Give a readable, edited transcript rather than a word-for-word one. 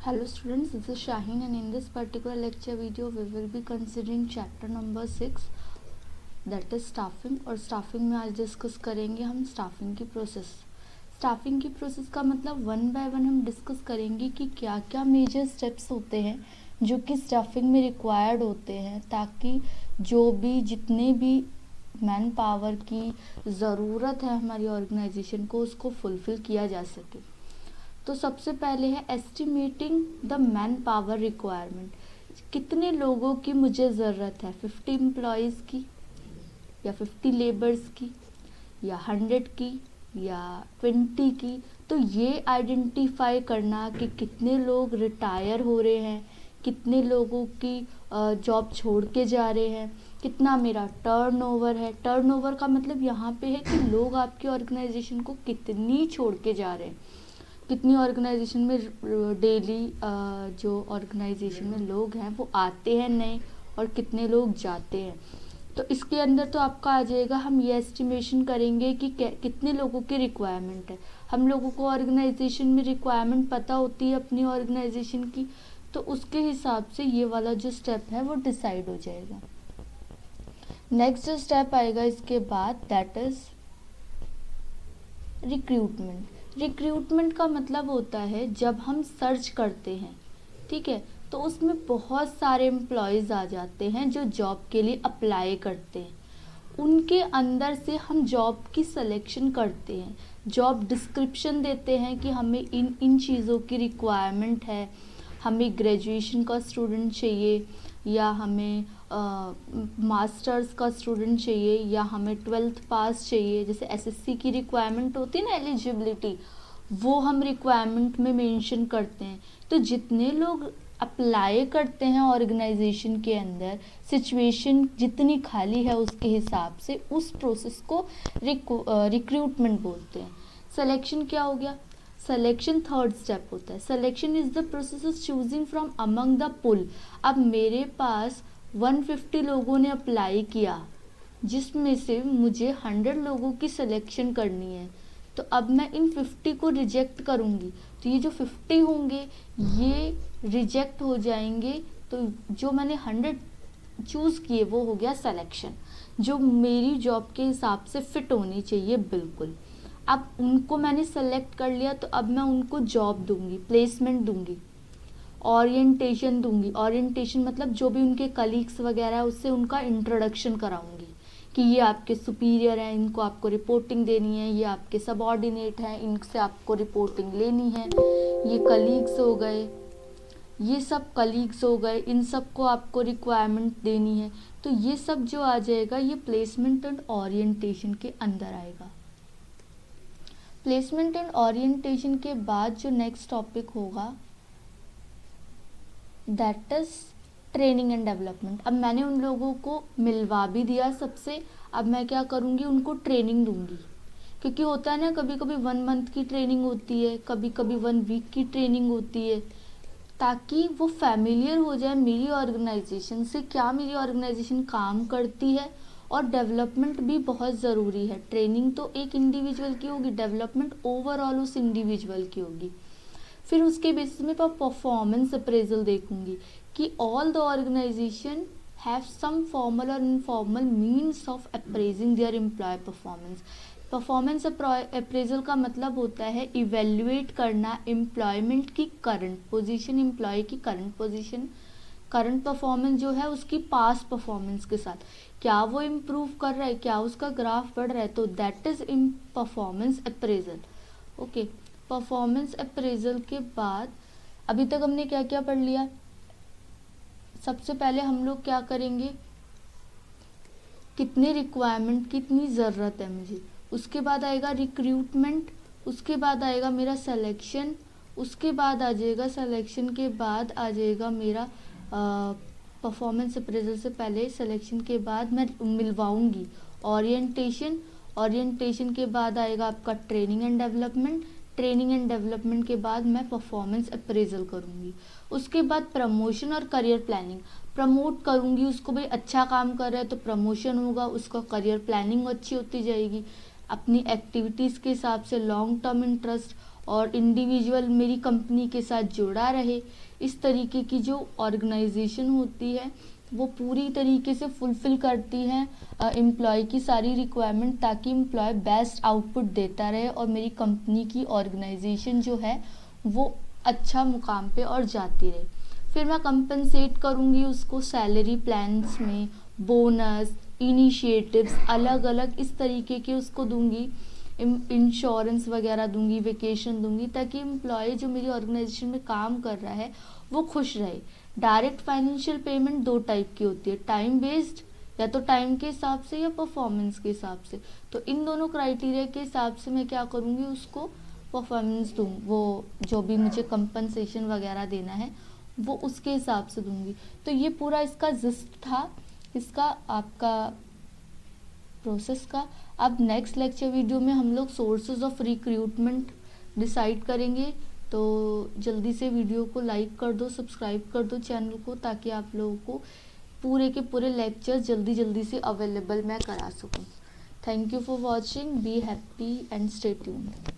Hello students, this is Shaheen and in this particular lecture video we will be considering chapter number 6 that is staffing। और staffing में आज discuss करेंगे हम staffing की process. staffing की process का मतलब वन बाय वन हम डिस्कस करेंगे कि क्या क्या मेजर स्टेप्स होते हैं जो कि staffing में रिक्वायर्ड होते हैं ताकि जो भी जितने भी मैन पावर की ज़रूरत है हमारी ऑर्गेनाइजेशन को उसको फुलफ़िल किया जा सके। तो सबसे पहले है estimating the man power requirement. कितने लोगों की मुझे ज़रूरत है, 50 एम्प्लॉयज़ की या 50 लेबर्स की या 100 की या 20 की। तो ये आइडेंटिफाई करना कि कितने लोग रिटायर हो रहे हैं, कितने लोगों की जॉब छोड़ के जा रहे हैं, कितना मेरा टर्नओवर है। टर्नओवर का मतलब यहाँ पे है कि लोग आपकी ऑर्गेनाइजेशन को कितनी छोड़ के जा रहे हैं, कितनी ऑर्गेनाइजेशन में डेली जो ऑर्गेनाइजेशन में लोग हैं वो आते हैं नए और कितने लोग जाते हैं। तो इसके अंदर तो आपका आ जाएगा, हम ये एस्टिमेशन करेंगे कि कितने लोगों की रिक्वायरमेंट है। हम लोगों को ऑर्गेनाइजेशन में रिक्वायरमेंट पता होती है अपनी ऑर्गेनाइजेशन की, तो उसके हिसाब से ये वाला जो स्टेप है वो डिसाइड हो जाएगा। नेक्स्ट जो स्टेप आएगा इसके बाद दैट इज रिक्रूटमेंट। रिक्रूटमेंट का मतलब होता है जब हम सर्च करते हैं, ठीक है, तो उसमें बहुत सारे एम्प्लॉयज़ आ जाते हैं जो जॉब के लिए अप्लाई करते हैं। उनके अंदर से हम जॉब की सिलेक्शन करते हैं, जॉब डिस्क्रिप्शन देते हैं कि हमें इन इन चीज़ों की रिक्वायरमेंट है। हमें ग्रेजुएशन का स्टूडेंट चाहिए या हमें मास्टर्स का स्टूडेंट चाहिए या हमें 12th पास चाहिए। जैसे एसएससी की रिक्वायरमेंट होती है ना, एलिजिबिलिटी, वो हम रिक्वायरमेंट में मेंशन करते हैं। तो जितने लोग अप्लाई करते हैं ऑर्गेनाइजेशन के अंदर, सिचुएशन जितनी खाली है उसके हिसाब से उस प्रोसेस को रिक्रूटमेंट बोलते हैं। सिलेक्शन क्या हो गया? सिलेक्शन थर्ड स्टेप होता है। Selection is the process of choosing from among the pool. अब मेरे पास 150 लोगों ने अप्लाई किया जिसमें से मुझे 100 लोगों की सिलेक्शन करनी है, तो अब मैं इन 50 को रिजेक्ट करूँगी, तो ये जो 50 होंगे ये रिजेक्ट हो जाएंगे। तो जो मैंने 100 चूज़ किए वो हो गया सिलेक्शन, जो मेरी जॉब के हिसाब से फिट होनी चाहिए बिल्कुल। अब उनको मैंने सेलेक्ट कर लिया तो अब मैं उनको जॉब दूंगी, प्लेसमेंट दूंगी, ओरिएंटेशन दूंगी। ओरिएंटेशन मतलब जो भी उनके कलीग्स वगैरह है उससे उनका इंट्रोडक्शन कराऊंगी कि ये आपके सुपीरियर हैं, इनको आपको रिपोर्टिंग देनी है, ये आपके सबऑर्डिनेट हैं, इनसे आपको रिपोर्टिंग लेनी है। ये कलीग्स हो गए, ये सब कलीग्स हो गए, इन सब को आपको रिक्वायरमेंट देनी है। तो ये सब जो आ जाएगा ये प्लेसमेंट एंड ओरिएंटेशन के अंदर आएगा। प्लेसमेंट एंड ओरिएंटेशन के बाद जो नेक्स्ट टॉपिक होगा that is training and development. अब मैंने उन लोगों को मिलवा भी दिया सबसे, अब मैं क्या करूँगी, उनको ट्रेनिंग दूंगी। क्योंकि होता है ना, कभी कभी 1 मंथ की ट्रेनिंग होती है, कभी कभी 1 वीक की ट्रेनिंग होती है, ताकि वो फैमिलियर हो जाए मेरी ऑर्गेनाइजेशन से, क्या मेरी ऑर्गेनाइजेशन काम करती है। और डेवलपमेंट भी बहुत ज़रूरी है। ट्रेनिंग तो एक इंडिविजुअल की होगी, डेवलपमेंट ओवरऑल उस इंडिविजुअल की होगी। फिर उसके बेसिस में परफॉर्मेंस अप्रेजल देखूंगी कि all the organisation have some formal और informal means of appraising their employee performance. Performance appraisal का मतलब होता है इवेल्युएट करना एम्प्लॉयमेंट की करंट पोजीशन, एम्प्लॉय की करंट पोजीशन, करंट परफॉर्मेंस जो है उसकी पास परफॉर्मेंस के साथ, क्या वो इम्प्रूव कर रहा है, क्या उसका ग्राफ बढ़ रहा है। तो that is in performance appraisal. Okay, performance appraisal के बाद अभी तक हमने क्या क्या पढ़ लिया। सबसे पहले हम लोग क्या करेंगे, कितने रिक्वायरमेंट, कितनी ज़रूरत है मुझे। उसके बाद आएगा रिक्रूटमेंट, उसके बाद आएगा मेरा सिलेक्शन, उसके बाद आ जाएगा सिलेक्शन के बाद आ जाएगा मेरा परफॉर्मेंस अप्रेजल से पहले सिलेक्शन के बाद मैं मिलवाऊंगी ओरिएंटेशन। ओरिएंटेशन के बाद आएगा आपका training and development. Training and development के बाद मैं परफॉर्मेंस अप्रेजल करूंगी। उसके बाद प्रमोशन और करियर प्लानिंग, प्रमोट करूंगी उसको, भाई अच्छा काम कर रहा है तो प्रमोशन होगा, उसका करियर प्लानिंग अच्छी होती जाएगी अपनी एक्टिविटीज़ के हिसाब से, लॉन्ग टर्म इंटरेस्ट। और इंडिविजुअल मेरी कंपनी के साथ जुड़ा रहे। इस तरीके की जो ऑर्गेनाइजेशन होती है वो पूरी तरीके से फुलफ़िल करती है एम्प्लॉय की सारी रिक्वायरमेंट, ताकि एम्प्लॉय बेस्ट आउटपुट देता रहे और मेरी कंपनी की ऑर्गेनाइजेशन जो है वो अच्छा मुकाम पे और जाती रहे। फिर मैं कंपनसेट करूँगी उसको सैलरी प्लान्स में, बोनस, इनिशिएटिव्स अलग अलग इस तरीके के उसको दूंगी, इंश्योरेंस वगैरह दूंगी, वेकेशन दूंगी, ताकि एम्प्लॉय जो मेरी ऑर्गेनाइजेशन में काम कर रहा है वो खुश रहे। डायरेक्ट फाइनेंशियल पेमेंट दो टाइप की होती है, टाइम बेस्ड या तो टाइम के हिसाब से या परफॉर्मेंस के हिसाब से। तो इन दोनों क्राइटेरिया के हिसाब से मैं क्या करूँगी, उसको परफॉर्मेंस दूँ, वो जो भी मुझे कंपनसेशन वगैरह देना है वो उसके हिसाब से दूंगी। तो ये पूरा इसका जिस्ट था, इसका आपका प्रोसेस का। अब नेक्स्ट लेक्चर वीडियो में हम लोग सोर्सेज ऑफ रिक्रूटमेंट डिसाइड करेंगे। तो जल्दी से वीडियो को लाइक कर दो, सब्सक्राइब कर दो चैनल को, ताकि आप लोगों को पूरे के पूरे लेक्चर जल्दी जल्दी से अवेलेबल मैं करा सकूं। Thank you for watching, be happy and stay tuned.